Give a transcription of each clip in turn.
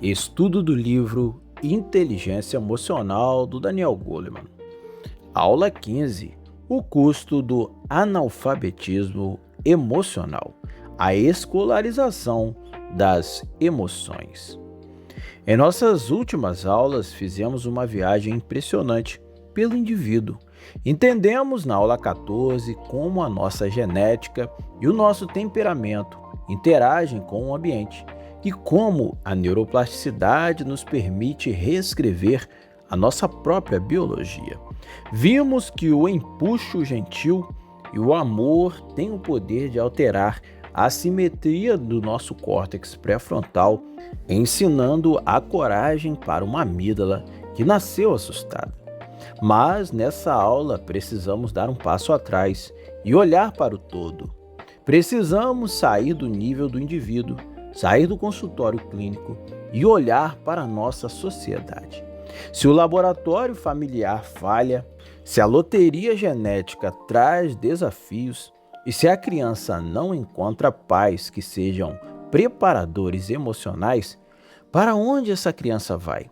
Estudo do livro Inteligência Emocional do Daniel Goleman. Aula 15. O custo do analfabetismo emocional. A escolarização das emoções. Em nossas últimas aulas, fizemos uma viagem impressionante pelo indivíduo. Entendemos na aula 14 como a nossa genética e o nosso temperamento interagem com o ambiente e como a neuroplasticidade nos permite reescrever a nossa própria biologia. Vimos que o empuxo gentil e o amor têm o poder de alterar a simetria do nosso córtex pré-frontal, ensinando a coragem para uma amígdala que nasceu assustada. Mas nessa aula precisamos dar um passo atrás e olhar para o todo. Precisamos sair do nível do indivíduo, sair do consultório clínico e olhar para a nossa sociedade. Se o laboratório familiar falha, se a loteria genética traz desafios e se a criança não encontra pais que sejam preparadores emocionais, para onde essa criança vai?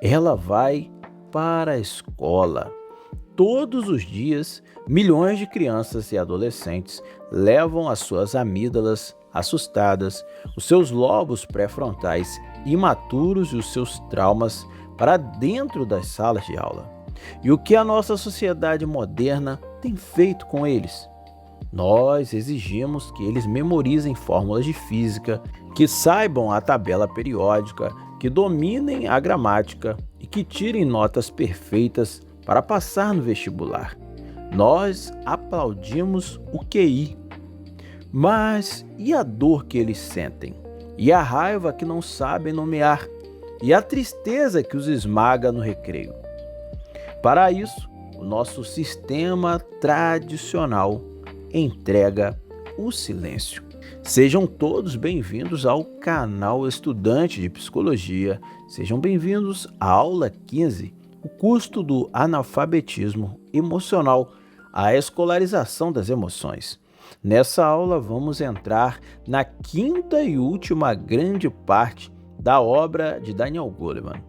Ela vai para a escola. Todos os dias, milhões de crianças e adolescentes levam as suas amígdalas assustadas, os seus lobos pré-frontais imaturos e os seus traumas para dentro das salas de aula. E o que a nossa sociedade moderna tem feito com eles? Nós exigimos que eles memorizem fórmulas de física, que saibam a tabela periódica, que dominem a gramática e que tirem notas perfeitas para passar no vestibular. Nós aplaudimos o QI. Mas e a dor que eles sentem? E a raiva que não sabem nomear? E a tristeza que os esmaga no recreio? Para isso, o nosso sistema tradicional entrega o silêncio. Sejam todos bem-vindos ao canal Estudante de Psicologia. Sejam bem-vindos à aula 15, o custo do analfabetismo emocional, a escolarização das emoções. Nessa aula vamos entrar na quinta e última grande parte da obra de Daniel Goleman.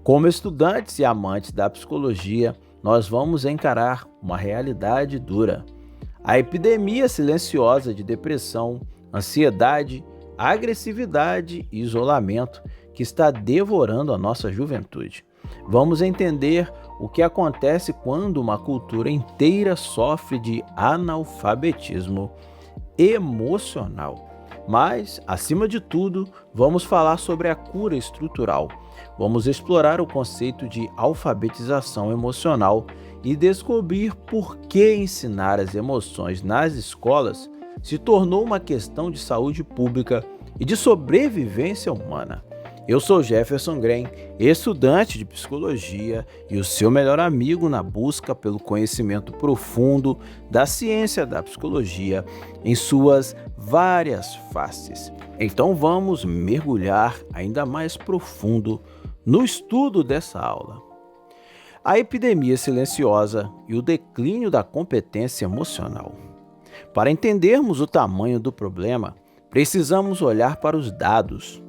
Como estudantes e amantes da psicologia, nós vamos encarar uma realidade dura. A epidemia silenciosa de depressão, ansiedade, agressividade e isolamento que está devorando a nossa juventude. Vamos entender o que acontece quando uma cultura inteira sofre de analfabetismo emocional. Mas, acima de tudo, vamos falar sobre a cura estrutural. Vamos explorar o conceito de alfabetização emocional e descobrir por que ensinar as emoções nas escolas se tornou uma questão de saúde pública e de sobrevivência humana. Eu sou Jefferson Grem, estudante de psicologia e o seu melhor amigo na busca pelo conhecimento profundo da ciência da psicologia em suas várias faces. Então vamos mergulhar ainda mais profundo no estudo dessa aula. A epidemia silenciosa e o declínio da competência emocional. Para entendermos o tamanho do problema, precisamos olhar para os dados.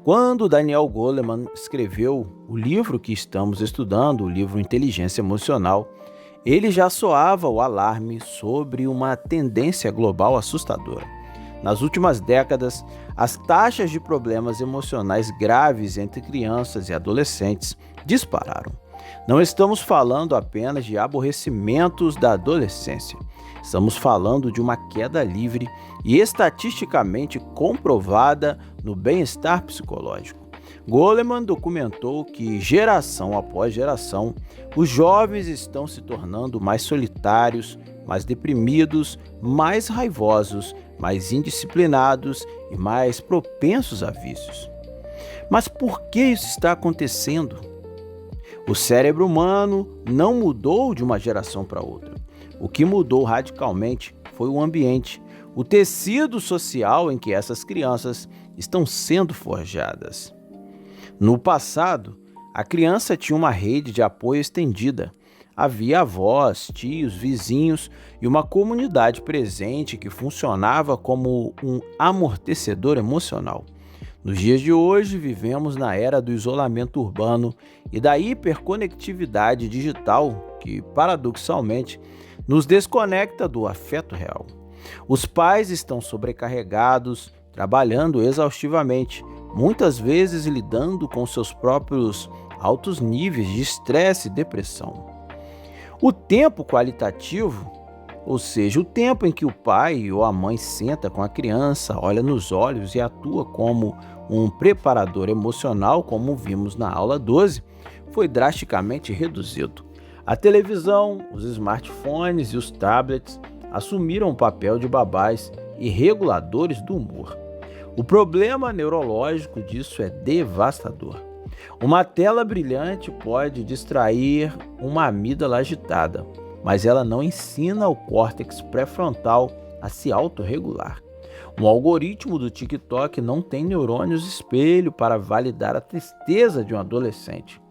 Quando Daniel Goleman escreveu o livro que estamos estudando, o livro Inteligência Emocional, ele já soava o alarme sobre uma tendência global assustadora. Nas últimas décadas, as taxas de problemas emocionais graves entre crianças e adolescentes dispararam. Não estamos falando apenas de aborrecimentos da adolescência. Estamos falando de uma queda livre e estatisticamente comprovada no bem-estar psicológico. Goleman documentou que, geração após geração, os jovens estão se tornando mais solitários, mais deprimidos, mais raivosos, mais indisciplinados e mais propensos a vícios. Mas por que isso está acontecendo? O cérebro humano não mudou de uma geração para outra. O que mudou radicalmente foi o ambiente, o tecido social em que essas crianças estão sendo forjadas. No passado, a criança tinha uma rede de apoio estendida. Havia avós, tios, vizinhos e uma comunidade presente que funcionava como um amortecedor emocional. Nos dias de hoje, vivemos na era do isolamento urbano e da hiperconectividade digital, que, paradoxalmente, nos desconecta do afeto real. Os pais estão sobrecarregados, trabalhando exaustivamente, muitas vezes lidando com seus próprios altos níveis de estresse e depressão. O tempo qualitativo, ou seja, o tempo em que o pai ou a mãe senta com a criança, olha nos olhos e atua como um preparador emocional, como vimos na aula 12, foi drasticamente reduzido. A televisão, os smartphones e os tablets assumiram o papel de babás e reguladores do humor. O problema neurológico disso é devastador. Uma tela brilhante pode distrair uma amígdala agitada, mas ela não ensina o córtex pré-frontal a se autorregular. Um algoritmo do TikTok não tem neurônios espelho para validar a tristeza de um adolescente.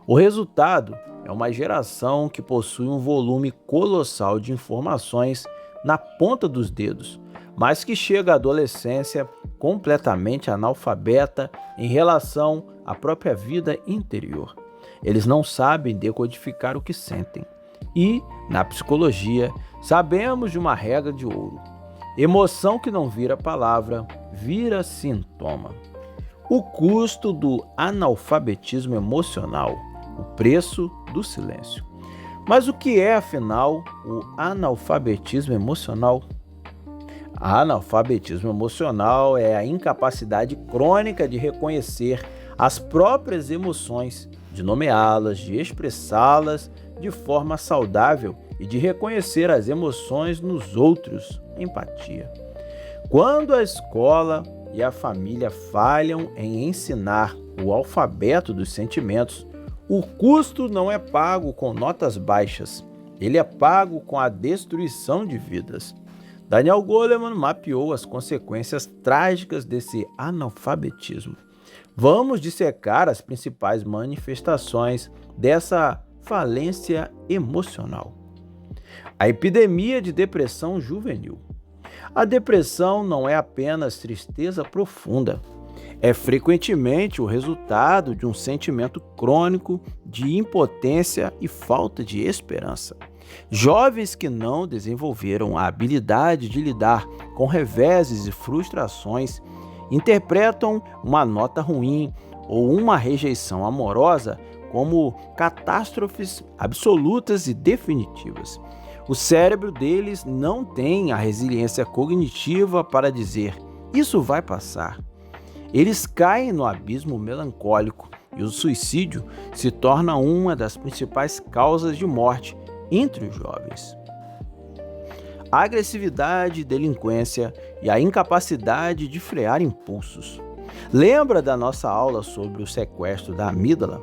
O resultado é uma geração que possui um volume colossal de informações na ponta dos dedos, mas que chega à adolescência completamente analfabeta em relação à própria vida interior. Eles não sabem decodificar o que sentem. E, na psicologia, sabemos de uma regra de ouro: emoção que não vira palavra, vira sintoma. O custo do analfabetismo emocional, o preço do silêncio. Mas o que é, afinal, o analfabetismo emocional? Analfabetismo emocional é a incapacidade crônica de reconhecer as próprias emoções, de nomeá-las, de expressá-las de forma saudável e de reconhecer as emoções nos outros, empatia. Quando a escola e a família falham em ensinar o alfabeto dos sentimentos, o custo não é pago com notas baixas, ele é pago com a destruição de vidas. Daniel Goleman mapeou as consequências trágicas desse analfabetismo. Vamos dissecar as principais manifestações dessa falência emocional. A epidemia de depressão juvenil. A depressão não é apenas tristeza profunda, é frequentemente o resultado de um sentimento crônico de impotência e falta de esperança. Jovens que não desenvolveram a habilidade de lidar com reveses e frustrações interpretam uma nota ruim ou uma rejeição amorosa como catástrofes absolutas e definitivas. O cérebro deles não tem a resiliência cognitiva para dizer: isso vai passar. Eles caem no abismo melancólico e o suicídio se torna uma das principais causas de morte entre os jovens. A agressividade, delinquência e a incapacidade de frear impulsos. Lembra da nossa aula sobre o sequestro da amígdala?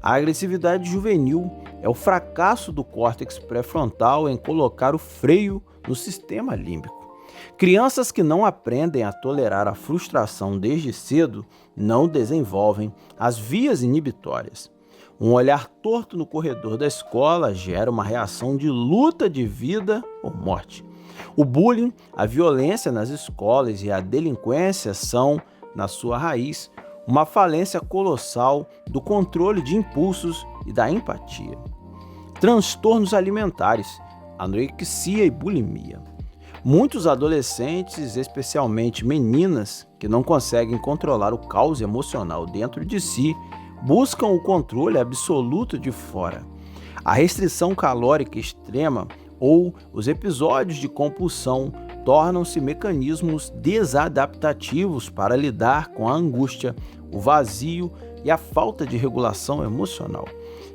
A agressividade juvenil é o fracasso do córtex pré-frontal em colocar o freio no sistema límbico. Crianças que não aprendem a tolerar a frustração desde cedo não desenvolvem as vias inibitórias. Um olhar torto no corredor da escola gera uma reação de luta de vida ou morte. O bullying, a violência nas escolas e a delinquência são, na sua raiz, uma falência colossal do controle de impulsos e da empatia. Transtornos alimentares, anorexia e bulimia. Muitos adolescentes, especialmente meninas, que não conseguem controlar o caos emocional dentro de si, buscam o controle absoluto de fora. A restrição calórica extrema ou os episódios de compulsão tornam-se mecanismos desadaptativos para lidar com a angústia, o vazio e a falta de regulação emocional.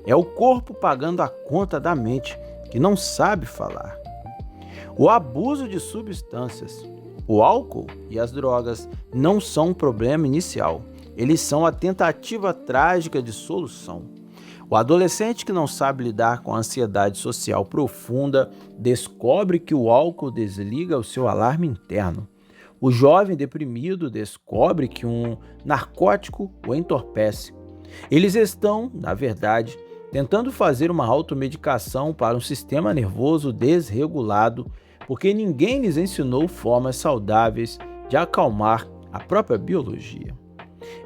É o corpo pagando a conta da mente, que não sabe falar. O abuso de substâncias. O álcool e as drogas não são um problema inicial, eles são a tentativa trágica de solução. O adolescente que não sabe lidar com a ansiedade social profunda descobre que o álcool desliga o seu alarme interno. O jovem deprimido descobre que um narcótico o entorpece. Eles estão, na verdade, tentando fazer uma automedicação para um sistema nervoso desregulado, porque ninguém lhes ensinou formas saudáveis de acalmar a própria biologia.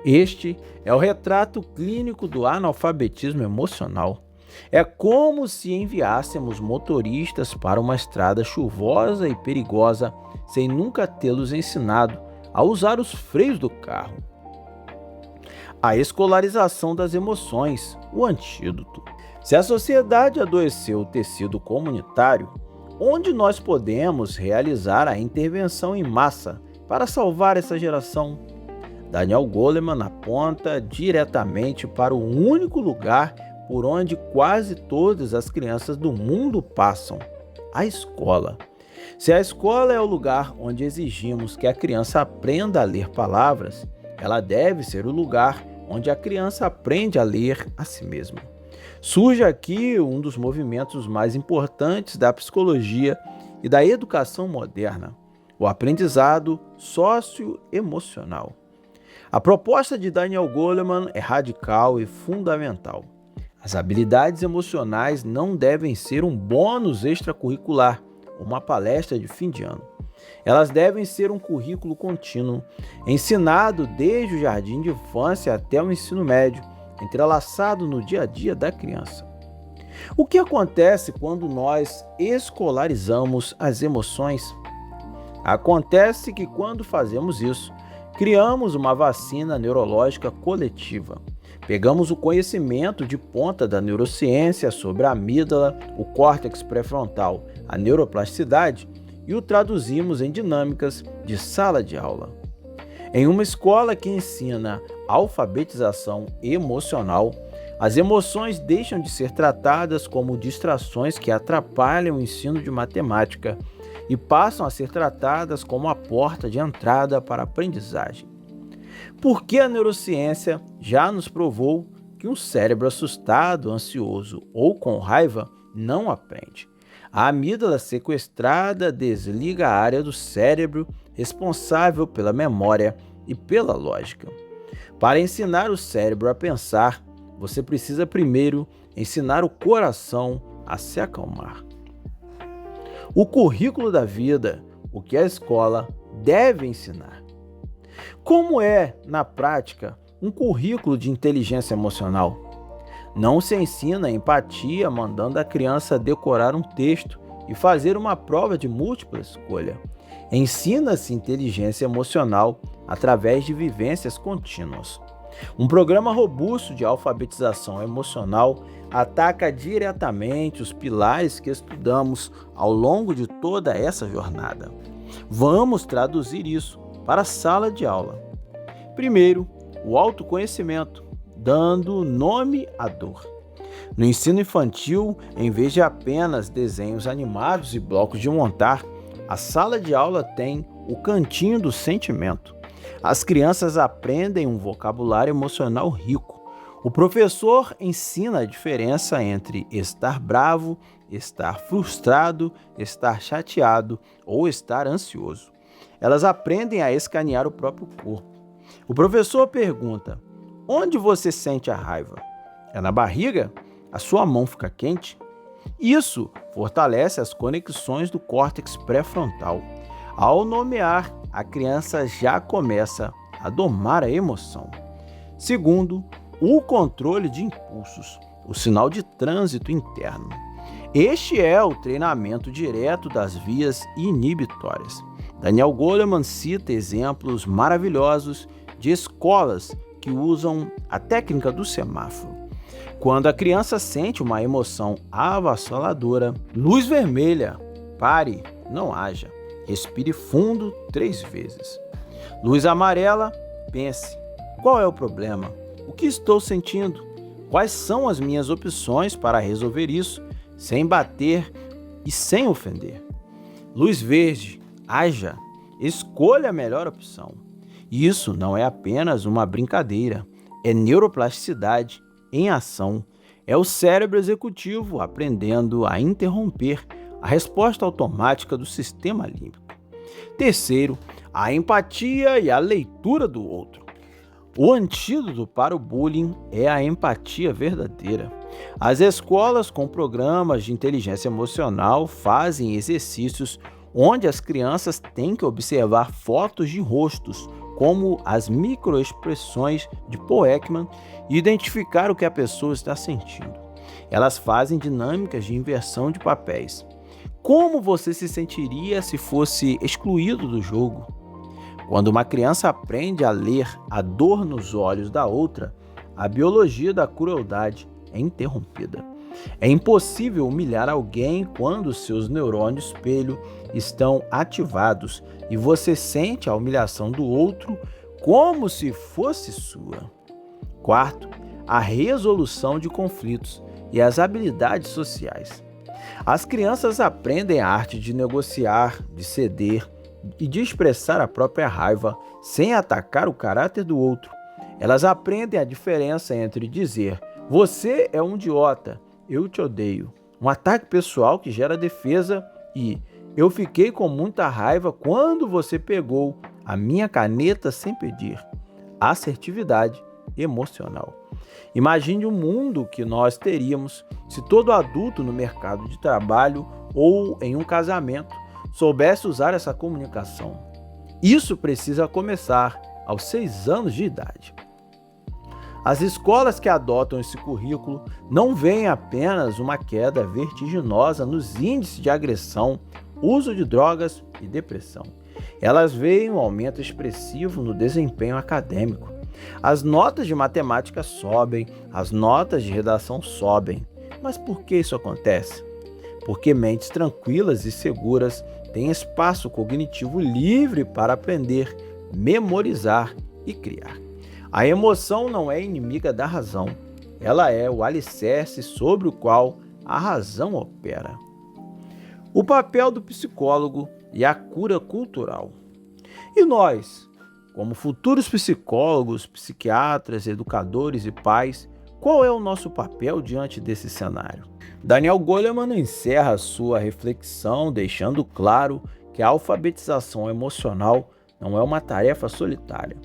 Este é o retrato clínico do analfabetismo emocional. É como se enviássemos motoristas para uma estrada chuvosa e perigosa sem nunca tê-los ensinado a usar os freios do carro. A escolarização das emoções, o antídoto. Se a sociedade adoeceu o tecido comunitário, onde nós podemos realizar a intervenção em massa para salvar essa geração? Daniel Goleman aponta diretamente para o único lugar por onde quase todas as crianças do mundo passam: a escola. Se a escola é o lugar onde exigimos que a criança aprenda a ler palavras, ela deve ser o lugar onde a criança aprende a ler a si mesma. Surge aqui um dos movimentos mais importantes da psicologia e da educação moderna: o aprendizado socioemocional. A proposta de Daniel Goleman é radical e fundamental. As habilidades emocionais não devem ser um bônus extracurricular, uma palestra de fim de ano. Elas devem ser um currículo contínuo, ensinado desde o jardim de infância até o ensino médio, entrelaçado no dia a dia da criança. O que acontece quando nós escolarizamos as emoções? Acontece que quando fazemos isso, criamos uma vacina neurológica coletiva. Pegamos o conhecimento de ponta da neurociência sobre a amígdala, o córtex pré-frontal, a neuroplasticidade e o traduzimos em dinâmicas de sala de aula. Em uma escola que ensina alfabetização emocional, as emoções deixam de ser tratadas como distrações que atrapalham o ensino de matemática e passam a ser tratadas como a porta de entrada para a aprendizagem. Porque a neurociência já nos provou que um cérebro assustado, ansioso ou com raiva não aprende. A amígdala sequestrada desliga a área do cérebro responsável pela memória e pela lógica. Para ensinar o cérebro a pensar, você precisa primeiro ensinar o coração a se acalmar. O currículo da vida, o que a escola deve ensinar. Como é, na prática, um currículo de inteligência emocional? Não se ensina empatia mandando a criança decorar um texto e fazer uma prova de múltipla escolha. Ensina-se inteligência emocional através de vivências contínuas. Um programa robusto de alfabetização emocional ataca diretamente os pilares que estudamos ao longo de toda essa jornada. Vamos traduzir isso para a sala de aula. Primeiro, o autoconhecimento, dando nome à dor. No ensino infantil, em vez de apenas desenhos animados e blocos de montar, a sala de aula tem o cantinho do sentimento. As crianças aprendem um vocabulário emocional rico. O professor ensina a diferença entre estar bravo, estar frustrado, estar chateado ou estar ansioso. Elas aprendem a escanear o próprio corpo. O professor pergunta: onde você sente a raiva? É na barriga? A sua mão fica quente? Isso fortalece as conexões do córtex pré-frontal. Ao nomear, a criança já começa a domar a emoção. Segundo, o controle de impulsos, o sinal de trânsito interno. Este é o treinamento direto das vias inibitórias. Daniel Goleman cita exemplos maravilhosos de escolas que usam a técnica do semáforo. Quando a criança sente uma emoção avassaladora, luz vermelha, pare, não haja. Respire fundo 3 vezes. Luz amarela, pense: qual é o problema? O que estou sentindo? Quais são as minhas opções para resolver isso, sem bater e sem ofender? Luz verde, haja. Escolha a melhor opção. Isso não é apenas uma brincadeira, é neuroplasticidade em ação. É o cérebro executivo aprendendo a interromper a resposta automática do sistema límbico. Terceiro, a empatia e a leitura do outro. O antídoto para o bullying é a empatia verdadeira. As escolas com programas de inteligência emocional fazem exercícios onde as crianças têm que observar fotos de rostos como as microexpressões de Paul Ekman e identificar o que a pessoa está sentindo. Elas fazem dinâmicas de inversão de papéis. Como você se sentiria se fosse excluído do jogo? Quando uma criança aprende a ler a dor nos olhos da outra, a biologia da crueldade é interrompida. É impossível humilhar alguém quando seus neurônios espelho estão ativados e você sente a humilhação do outro como se fosse sua. Quarto, a resolução de conflitos e as habilidades sociais. As crianças aprendem a arte de negociar, de ceder e de expressar a própria raiva sem atacar o caráter do outro. Elas aprendem a diferença entre dizer "você é um idiota", "eu te odeio", um ataque pessoal que gera defesa e "eu fiquei com muita raiva quando você pegou a minha caneta sem pedir", assertividade emocional. Imagine o mundo que nós teríamos se todo adulto no mercado de trabalho ou em um casamento soubesse usar essa comunicação. Isso precisa começar aos 6 anos de idade. As escolas que adotam esse currículo não veem apenas uma queda vertiginosa nos índices de agressão, uso de drogas e depressão. Elas veem um aumento expressivo no desempenho acadêmico. As notas de matemática sobem, as notas de redação sobem. Mas por que isso acontece? Porque mentes tranquilas e seguras têm espaço cognitivo livre para aprender, memorizar e criar. A emoção não é inimiga da razão, ela é o alicerce sobre o qual a razão opera. O papel do psicólogo e a cura cultural. E nós, como futuros psicólogos, psiquiatras, educadores e pais, qual é o nosso papel diante desse cenário? Daniel Goleman encerra sua reflexão deixando claro que a alfabetização emocional não é uma tarefa solitária.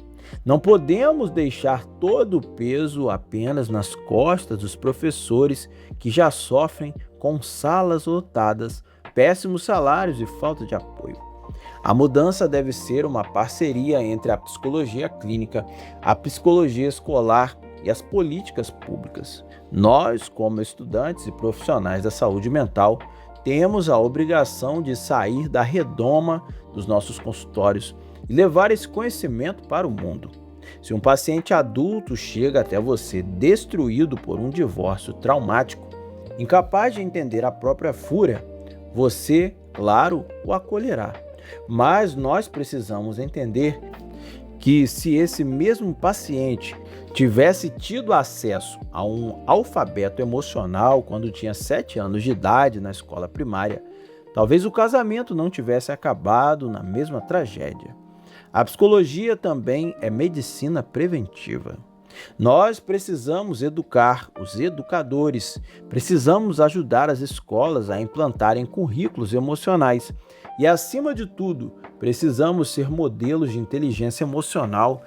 Não podemos deixar todo o peso apenas nas costas dos professores que já sofrem com salas lotadas, péssimos salários e falta de apoio. A mudança deve ser uma parceria entre a psicologia clínica, a psicologia escolar e as políticas públicas. Nós, como estudantes e profissionais da saúde mental, temos a obrigação de sair da redoma dos nossos consultórios e levar esse conhecimento para o mundo. Se um paciente adulto chega até você destruído por um divórcio traumático, incapaz de entender a própria fúria, você, claro, o acolherá. Mas nós precisamos entender que se esse mesmo paciente tivesse tido acesso a um alfabeto emocional quando tinha 7 anos de idade na escola primária, talvez o casamento não tivesse acabado na mesma tragédia. A psicologia também é medicina preventiva. Nós precisamos educar os educadores, precisamos ajudar as escolas a implantarem currículos emocionais e, acima de tudo, precisamos ser modelos de inteligência emocional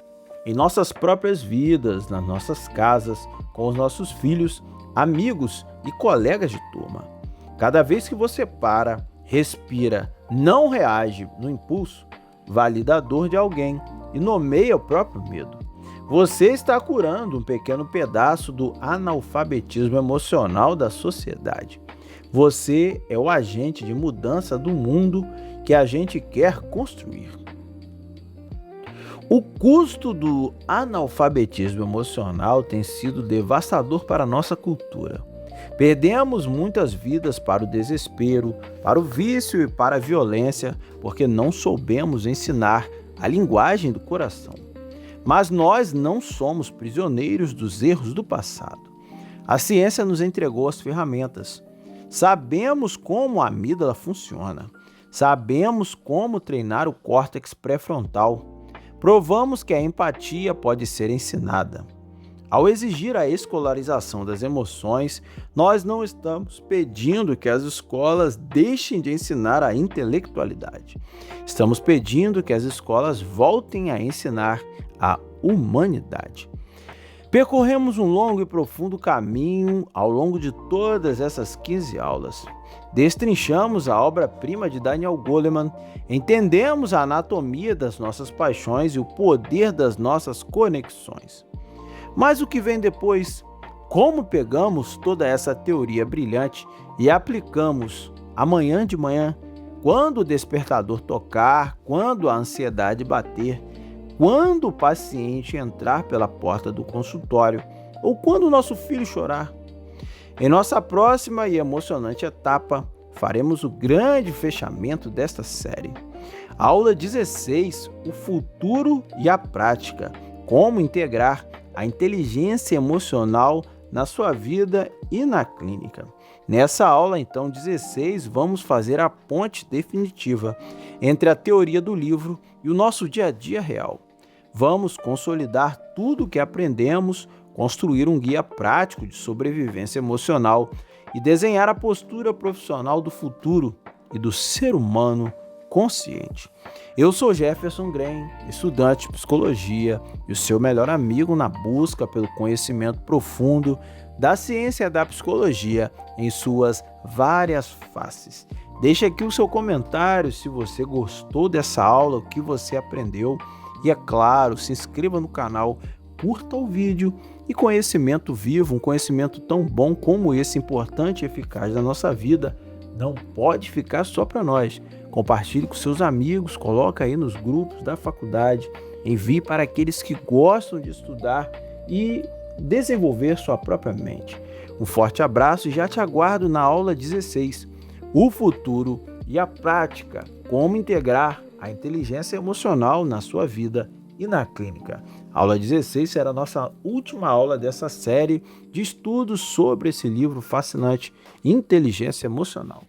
em nossas próprias vidas, nas nossas casas, com os nossos filhos, amigos e colegas de turma. Cada vez que você para, respira, não reage no impulso, valida a dor de alguém e nomeia o próprio medo. Você está curando um pequeno pedaço do analfabetismo emocional da sociedade. Você é o agente de mudança do mundo que a gente quer construir. O custo do analfabetismo emocional tem sido devastador para a nossa cultura. Perdemos muitas vidas para o desespero, para o vício e para a violência, porque não soubemos ensinar a linguagem do coração. Mas nós não somos prisioneiros dos erros do passado. A ciência nos entregou as ferramentas. Sabemos como a amígdala funciona. Sabemos como treinar o córtex pré-frontal. Provamos que a empatia pode ser ensinada. Ao exigir a escolarização das emoções, nós não estamos pedindo que as escolas deixem de ensinar a intelectualidade. Estamos pedindo que as escolas voltem a ensinar a humanidade. Percorremos um longo e profundo caminho ao longo de todas essas 15 aulas. Destrinchamos a obra-prima de Daniel Goleman, entendemos a anatomia das nossas paixões e o poder das nossas conexões. Mas o que vem depois? Como pegamos toda essa teoria brilhante e aplicamos amanhã de manhã, quando o despertador tocar, quando a ansiedade bater, quando o paciente entrar pela porta do consultório ou quando o nosso filho chorar? Em nossa próxima e emocionante etapa, faremos o grande fechamento desta série. Aula 16, o futuro e a prática. Como integrar a inteligência emocional na sua vida e na clínica. Nessa aula, então, 16, vamos fazer a ponte definitiva entre a teoria do livro e o nosso dia a dia real. Vamos consolidar tudo o que aprendemos, construir um guia prático de sobrevivência emocional e desenhar a postura profissional do futuro e do ser humano consciente. Eu sou Jefferson Green, estudante de psicologia e o seu melhor amigo na busca pelo conhecimento profundo da ciência da psicologia em suas várias faces. Deixe aqui o seu comentário se você gostou dessa aula, o que você aprendeu e, é claro, se inscreva no canal, curta o vídeo e conhecimento vivo, um conhecimento tão bom como esse, importante e eficaz na nossa vida, não pode ficar só para nós. Compartilhe com seus amigos, coloque aí nos grupos da faculdade, envie para aqueles que gostam de estudar e desenvolver sua própria mente. Um forte abraço e já te aguardo na aula 16, o futuro e a prática, como integrar a inteligência emocional na sua vida e na clínica. A aula 16 será a nossa última aula dessa série de estudos sobre esse livro fascinante, Inteligência Emocional.